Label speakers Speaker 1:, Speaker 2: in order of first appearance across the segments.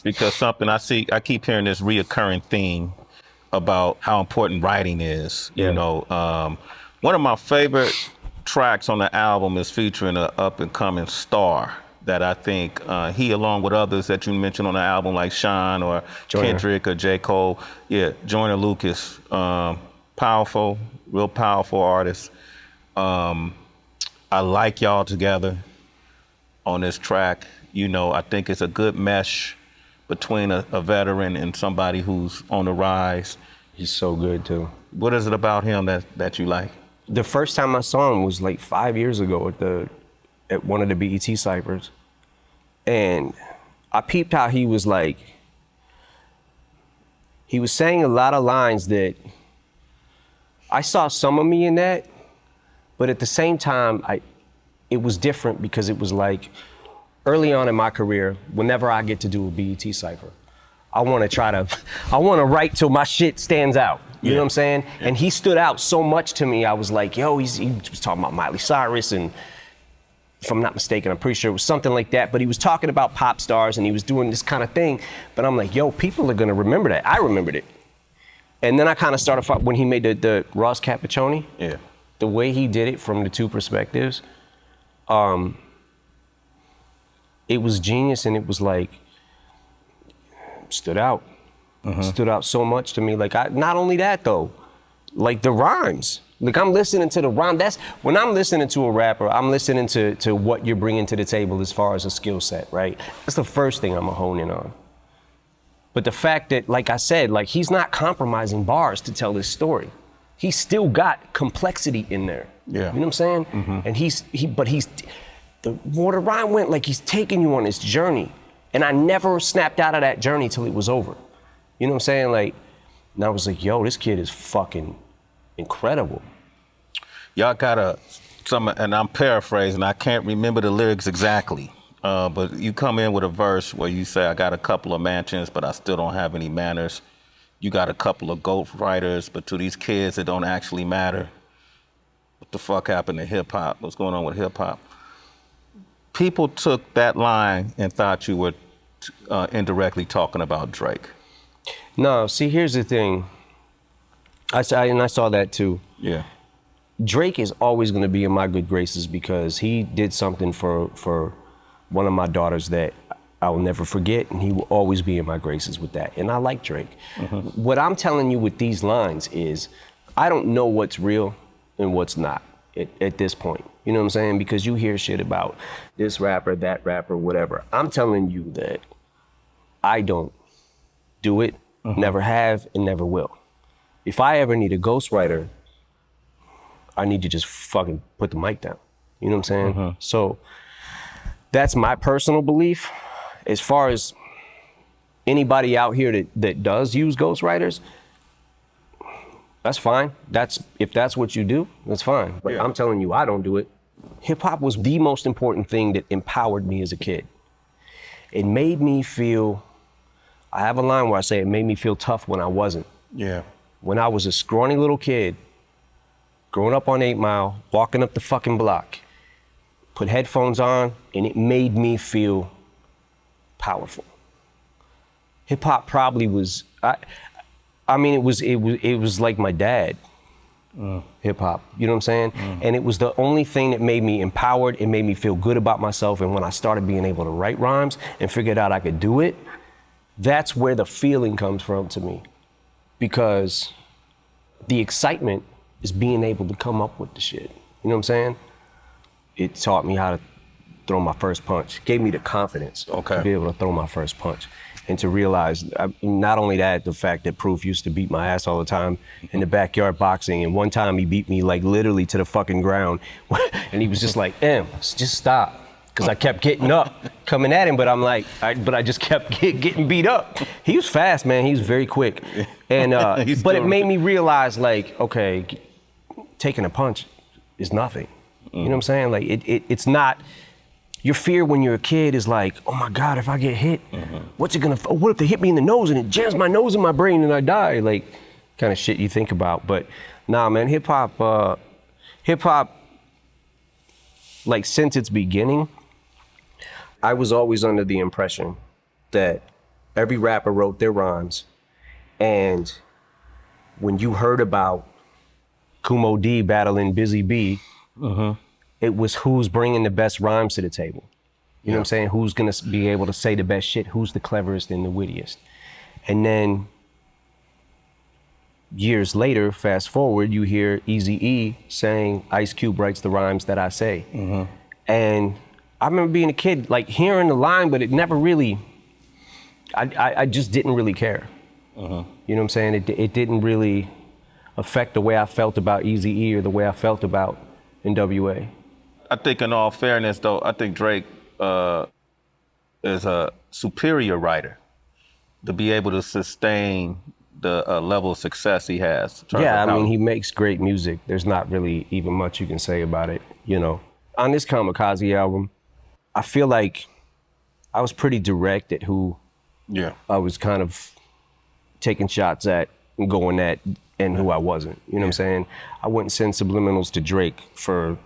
Speaker 1: because something I keep hearing this reoccurring theme about how important writing is.
Speaker 2: Yeah.
Speaker 1: You know, one of my favorite tracks on the album is featuring an up and coming star that I think he, along with others that you mentioned on the album, like Sean or
Speaker 2: Joyner.
Speaker 1: Kendrick or J. Cole, Joyner Lucas, powerful, real powerful artist. I like y'all together on this track. You know, I think it's a good mesh between a veteran and somebody who's on the rise.
Speaker 2: He's so good too.
Speaker 1: What is it about him that you like?
Speaker 2: The first time I saw him was like 5 years ago at one of the BET ciphers. And I peeped how he was like, he was saying a lot of lines that I saw some of me in that, but at the same time, it was different because it was like, early on in my career, whenever I get to do a BET cipher, I want to write till my shit stands out. You know what I'm saying? Yeah. And he stood out so much to me. I was like, yo, he was talking about Miley Cyrus, and if I'm not mistaken, I'm pretty sure it was something like that. But he was talking about pop stars and he was doing this kind of thing. But I'm like, yo, people are gonna remember that. I remembered it. And then I kind of started when he made the Ross Cappuccini.
Speaker 1: Yeah.
Speaker 2: The way he did it from the two perspectives, it was genius, and it was like, stood out. Stood out so much to me. Like, not only that though, like the rhymes. Like, I'm listening to the rhyme. That's, when I'm listening to a rapper, I'm listening to what you're bringing to the table as far as a skill set, right? That's the first thing I'm gonna hone in on. But the fact that, like I said, like, he's not compromising bars to tell this story. He's still got complexity in there.
Speaker 1: Yeah.
Speaker 2: You know what I'm saying? And but the more the rhyme went, like, he's taking you on this journey. And I never snapped out of that journey till it was over. You know what I'm saying? Like, and I was like, yo, this kid is fucking incredible.
Speaker 1: Y'all got and I'm paraphrasing, I can't remember the lyrics exactly, but you come in with a verse where you say, I got a couple of mansions, but I still don't have any manners. You got a couple of ghost writers, but to these kids, it don't actually matter. What the fuck happened to hip hop? What's going on with hip hop? People took that line and thought you were indirectly talking about Drake.
Speaker 2: No, see, here's the thing. I saw that too.
Speaker 1: Yeah.
Speaker 2: Drake is always going to be in my good graces because he did something for one of my daughters that I will never forget, and he will always be in my graces with that. And I like Drake. What I'm telling you with these lines is, I don't know what's real and what's not at this point. You know what I'm saying? Because you hear shit about this rapper, that rapper, whatever. I'm telling you that I don't do it, never have, and never will. If I ever need a ghostwriter, I need to just fucking put the mic down. You know what I'm saying? So that's my personal belief. As far as anybody out here that does use ghostwriters, that's fine. If that's what you do, that's fine. But I'm telling you, I don't do it. Hip hop was the most important thing that empowered me as a kid. It made me feel, I have a line where I say it made me feel tough when I wasn't.
Speaker 1: Yeah.
Speaker 2: When I was a scrawny little kid, growing up on 8 Mile, walking up the fucking block, put headphones on, and it made me feel powerful. Hip hop probably was, I mean, it was like my dad, hip hop, you know what I'm saying? And it was the only thing that made me empowered. It made me feel good about myself. And when I started being able to write rhymes and figured out I could do it, that's where the feeling comes from to me. Because the excitement is being able to come up with the shit. You know what I'm saying? It taught me how to throw my first punch. Gave me the confidence to be able to throw my first punch. And to realize, not only that, the fact that Proof used to beat my ass all the time in the backyard boxing. And one time he beat me like literally to the fucking ground. And he was just like, just stop. Because I kept getting up, coming at him, but I'm like, but I just kept getting beat up. He was fast, man. He was very quick. And but it made me realize, like, okay, taking a punch is nothing. You know what I'm saying? Like, it's not. Your fear when you're a kid is like, oh my God, if I get hit, what if they hit me in the nose and it jams my nose in my brain and I die? Like, kind of shit you think about. But nah, man, hip hop, like, since its beginning, I was always under the impression that Every rapper wrote their rhymes. And when you heard about Kumo D battling Busy B, it was who's bringing the best rhymes to the table. You know what I'm saying? Who's gonna be able to say the best shit? Who's the cleverest and the wittiest? And then years later, fast forward, you hear Eazy-E saying, Ice Cube writes the rhymes that I say. And I remember being a kid, like hearing the line, but it never really, I just didn't really care. You know what I'm saying? It didn't really affect the way I felt about Eazy-E or the way I felt about NWA.
Speaker 1: I think in all fairness, though, I think Drake is a superior writer to be able to sustain the level of success he has.
Speaker 2: Yeah, I mean, he makes great music. There's not really even much you can say about it, you know. On this Kamikaze album, I feel like I was pretty direct at who I was kind of taking shots at and going at and who I wasn't. You know what I'm saying? I wouldn't send subliminals to Drake for,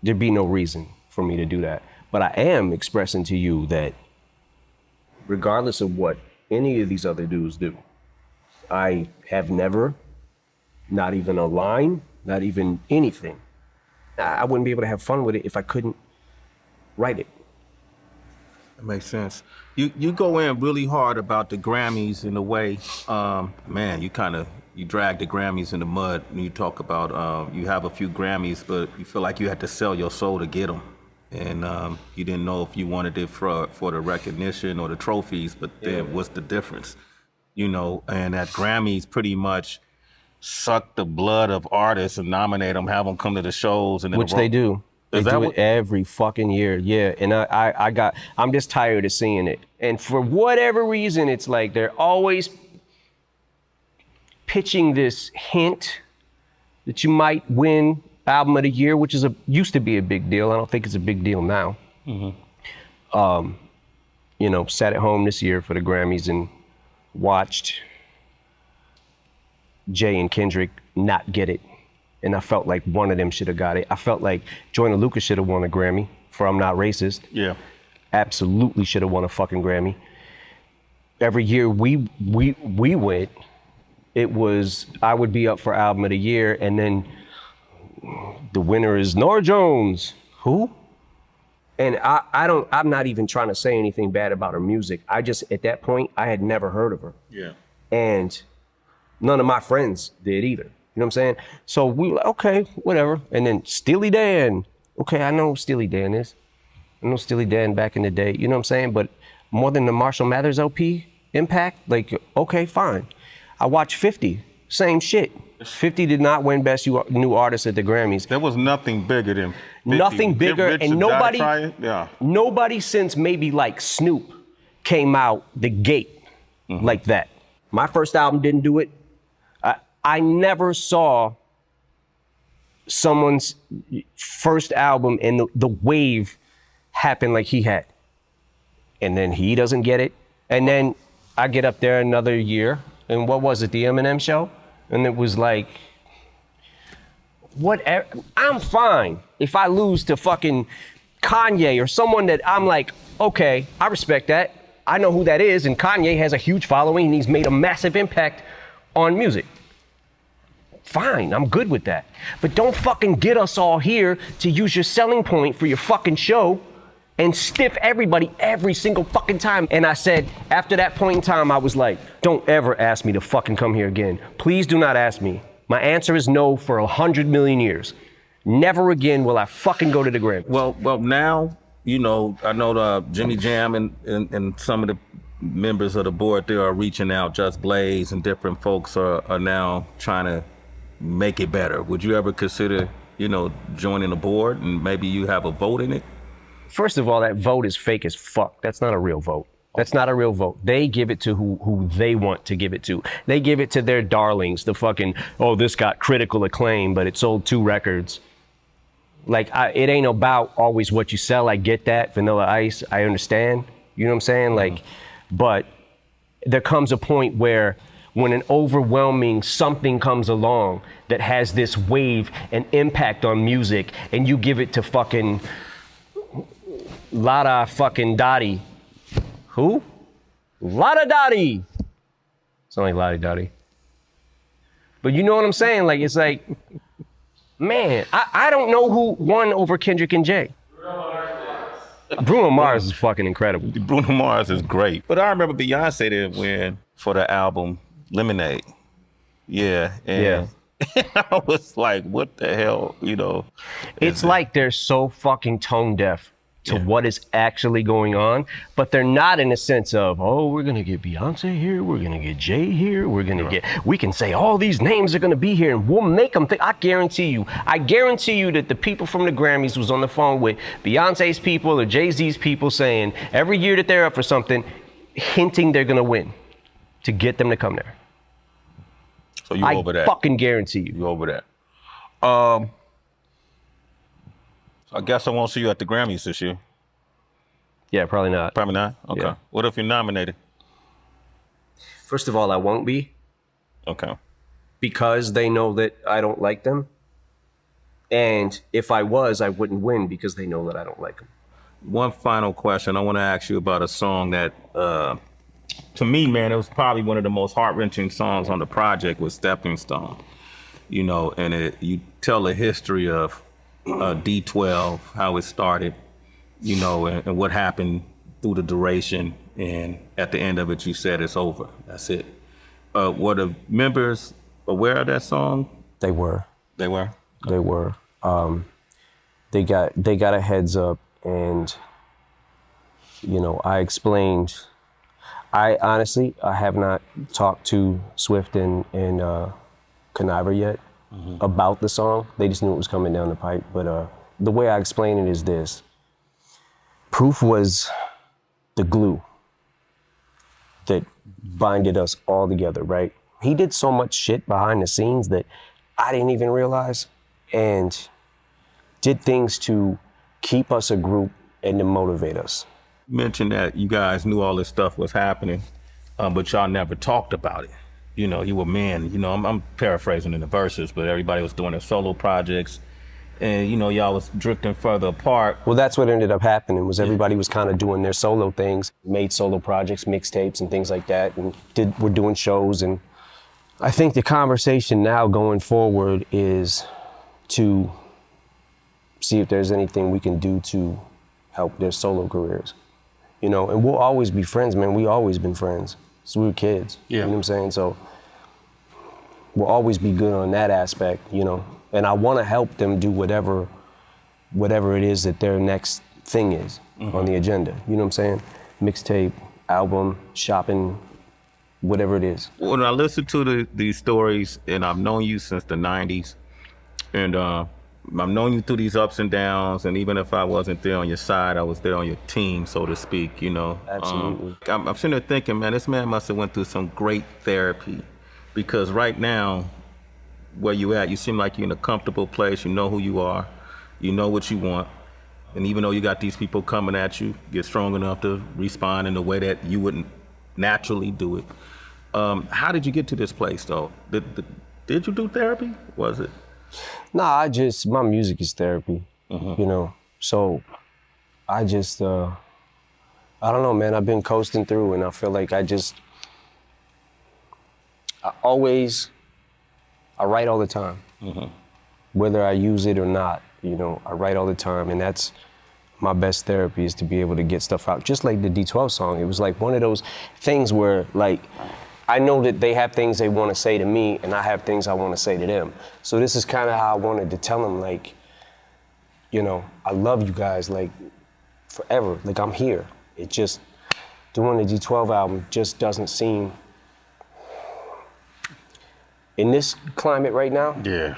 Speaker 2: there'd be no reason for me to do that. But I am expressing to you that regardless of what any of these other dudes do, I have never, not even a line, not even anything. I wouldn't be able to have fun with it if I couldn't write it.
Speaker 1: That makes sense. You go in really hard about the Grammys in a way, man, you drag the Grammys in the mud when you talk about, you have a few Grammys, but you feel like you had to sell your soul to get them. And you didn't know if you wanted it for the recognition or the trophies, but then what's the difference? You know, and that Grammys pretty much suck the blood of artists and nominate them, have them come to the shows. And
Speaker 2: Which they do. They do it every fucking year, yeah. And I'm just tired of seeing it. And for whatever reason, it's like they're always pitching this hint that you might win Album of the Year, which used to be a big deal. I don't think it's a big deal now. You know, sat at home this year for the Grammys and watched Jay and Kendrick not get it. And I felt like one of them should have got it. I felt like Joyner Lucas should have won a Grammy for I'm Not Racist. Yeah. Absolutely should have won a fucking Grammy. Every year we went, it was, I would be up for Album of the Year, and then the winner is Norah Jones. Who? And I'm not even trying to say anything bad about her music. I just, at that point, I had never heard of her. Yeah. And none of my friends did either. You know what I'm saying? So we were like, okay, whatever. And then Steely Dan. Okay, I know who Steely Dan is. I know Steely Dan back in the day. You know what I'm saying? But more than the Marshall Mathers LP impact, like, okay, fine. I watched 50, same shit. 50 did not win Best New Artist at the Grammys.
Speaker 1: There was nothing bigger than 50.
Speaker 2: Nothing bigger, and nobody since maybe like Snoop came out the gate like that. My first album didn't do it. I never saw someone's first album and the wave happen like he had. And then he doesn't get it. And then I get up there another year, and what was it, the Eminem show? And it was like, whatever, I'm fine if I lose to fucking Kanye or someone that I'm like, okay, I respect that. I know who that is, and Kanye has a huge following and he's made a massive impact on music. Fine, I'm good with that. But don't fucking get us all here to use your selling point for your fucking show and stiff everybody every single fucking time. And I said, after that point in time, I was like, don't ever ask me to fucking come here again. Please do not ask me. My answer is no for 100 million years. Never again will I fucking go to the Grammys.
Speaker 1: Well, now, you know, I know the Jimmy Jam and some of the members of the board there are reaching out. Just Blaze and different folks are now trying to make it better. Would you ever consider, you know, joining the board and maybe you have a vote in it?
Speaker 2: First of all, that vote is fake as fuck. That's not a real vote. That's not a real vote. They give it to who they want to give it to. They give it to their darlings, the fucking, oh, this got critical acclaim, but it sold 2 records. Like, it ain't about always what you sell. I get that, Vanilla Ice, I understand. You know what I'm saying? Like, but there comes a point where when an overwhelming something comes along that has this wave and impact on music, and you give it to fucking Lada fucking Dottie. Who? Lada Dottie. Sound like Lottie Dottie. But you know what I'm saying? Like, it's like, man, I don't know who won over Kendrick and Jay. Bruno Mars is fucking incredible.
Speaker 1: Bruno Mars is great. But I remember Beyonce didn't win for the album Lemonade. Yeah. And I was like, what the hell, you know?
Speaker 2: It's like they're so fucking tone deaf to what is actually going on, but they're not in a sense of, oh, we're gonna get Beyonce here, we're gonna get Jay here, we can say all these names are gonna be here and we'll make them think. I guarantee you that the people from the Grammys was on the phone with Beyonce's people or Jay-Z's people saying every year that they're up for something, hinting they're gonna win to get them to come there.
Speaker 1: So you over that?
Speaker 2: I fucking guarantee you.
Speaker 1: You over that? I guess I won't see you at the Grammys this year.
Speaker 2: Yeah, probably not.
Speaker 1: Probably not? Okay.
Speaker 2: Yeah.
Speaker 1: What if you're nominated?
Speaker 2: First of all, I won't be.
Speaker 1: Okay.
Speaker 2: Because they know that I don't like them. And if I was, I wouldn't win because they know that I don't like them.
Speaker 1: One final question. I want to ask you about a song that, to me, man, it was probably one of the most heart-wrenching songs on the project was Stepping Stone. You know, and you tell the history of D12, how it started, you know, and what happened through the duration. And at the end of it, you said it's over. That's it. Were the members aware of that song?
Speaker 2: They were.
Speaker 1: They were?
Speaker 2: They were. They got a heads up, and, you know, I explained. I honestly have not talked to Swift and Conniver yet about the song. They just knew it was coming down the pipe. But the way I explain it is this. Proof was the glue that binded us all together, right? He did so much shit behind the scenes that I didn't even realize, and did things to keep us a group and to motivate us.
Speaker 1: You mentioned that you guys knew all this stuff was happening, but y'all never talked about it. You know, you were men, you know, I'm paraphrasing in the verses, but everybody was doing their solo projects, and, you know, y'all was drifting further apart.
Speaker 2: Well, that's what ended up happening, was everybody was kind of doing their solo things, made solo projects, mixtapes and things like that, and we're doing shows. And I think the conversation now going forward is to see if there's anything we can do to help their solo careers. You know, and we'll always be friends, man. We always been friends. So we were kids.
Speaker 1: Yeah.
Speaker 2: You know what I'm saying? So we'll always be good on that aspect, you know. And I want to help them do whatever it is that their next thing is on the agenda. You know what I'm saying? Mixtape, album, shopping, whatever it is.
Speaker 1: When I listen to these stories, and I've known you since the 90s, and I've known you through these ups and downs, and even if I wasn't there on your side, I was there on your team, so to speak, you know.
Speaker 2: Absolutely.
Speaker 1: I'm sitting there thinking, man, this man must have went through some great therapy, because right now, where you at, you seem like you're in a comfortable place, you know who you are, you know what you want, and even though you got these people coming at you, get strong enough to respond in a way that you wouldn't naturally do it. How did you get to this place, though? Did you do therapy? Was it?
Speaker 2: Nah, my music is therapy, you know? So I just, I don't know, man, I've been coasting through, and I feel like I write all the time, whether I use it or not, you know, I write all the time, and that's my best therapy, is to be able to get stuff out. Just like the D12 song, it was like one of those things where, like, I know that they have things they want to say to me, and I have things I want to say to them. So this is kind of how I wanted to tell them, like, you know, I love you guys, like, forever. Like, I'm here. It just, doing the D12 album just doesn't seem, in this climate right now,
Speaker 1: Yeah.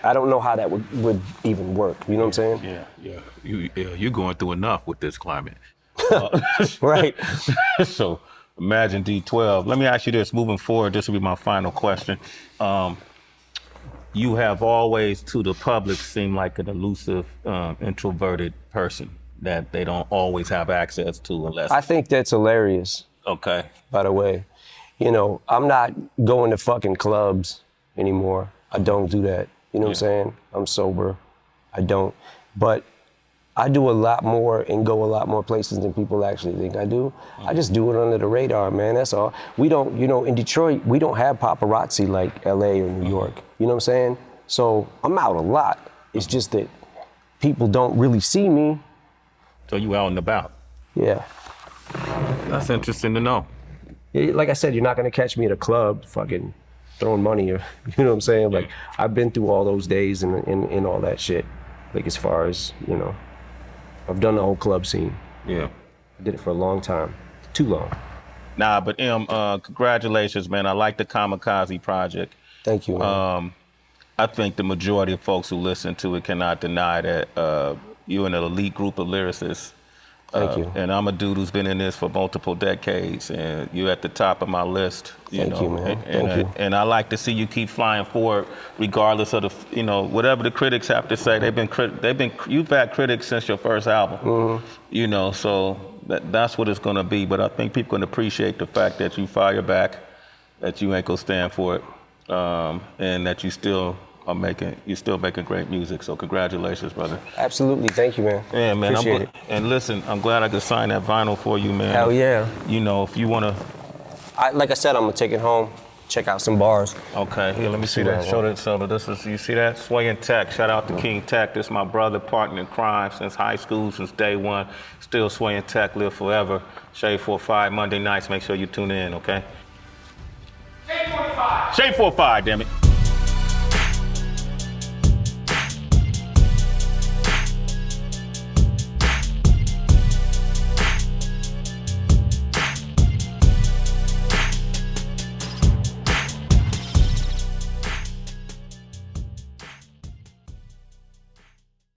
Speaker 2: I don't know how that would even work. You know what I'm saying?
Speaker 1: Yeah. You're going through enough with this climate.
Speaker 2: Right.
Speaker 1: So imagine D12. Let me ask you this, moving forward, this will be my final question. You have always, to the public, seemed like an elusive, introverted person that they don't always have access to unless...
Speaker 2: I think that's hilarious.
Speaker 1: Okay.
Speaker 2: By the way, you know, I'm not going to fucking clubs anymore. I don't do that. You know what I'm saying? I'm sober. I don't. But I do a lot more and go a lot more places than people actually think I do. I just do it under the radar, man, that's all. We don't, in Detroit, we don't have paparazzi like LA or New York, you know what I'm saying? So I'm out a lot. It's just that people don't really see me.
Speaker 1: So you out and about.
Speaker 2: Yeah.
Speaker 1: That's interesting to know.
Speaker 2: Like I said, you're not gonna catch me at a club fucking throwing money or, you know what I'm saying? Like, I've been through all those days and all that shit. Like, as far as, I've done the whole club scene.
Speaker 1: Yeah.
Speaker 2: I did it for a long time, too long.
Speaker 1: Nah, but congratulations, man. I like the Kamikaze project.
Speaker 2: Thank you, man.
Speaker 1: I think the majority of folks who listen to it cannot deny that you're an elite group of lyricists.
Speaker 2: Thank you.
Speaker 1: And I'm a dude who's been in this for multiple decades, and you're at the top of my list.
Speaker 2: Thank you, man. Thank you.
Speaker 1: And I like to see you keep flying forward, regardless of the, whatever the critics have to say. You've had critics since your first album. So that's what it's gonna be. But I think people can appreciate the fact that you fire back, that you ain't gonna stand for it, and that you're still making great music. So congratulations, brother.
Speaker 2: Absolutely, thank you, man.
Speaker 1: Yeah, man.
Speaker 2: Appreciate it.
Speaker 1: And listen, I'm glad I could sign that vinyl for you, man.
Speaker 2: Hell yeah.
Speaker 1: If you wanna.
Speaker 2: Like I said, I'm gonna take it home, check out some bars.
Speaker 1: Okay, here, let me see that. Show that. You see that? Swaying Tech. Shout out to King Tech. This is my brother, partner in crime since high school, since day one. Still Swaying Tech, live forever. Shade 45 Monday nights. Make sure you tune in, okay? Shade 45. Shade 45, damn it.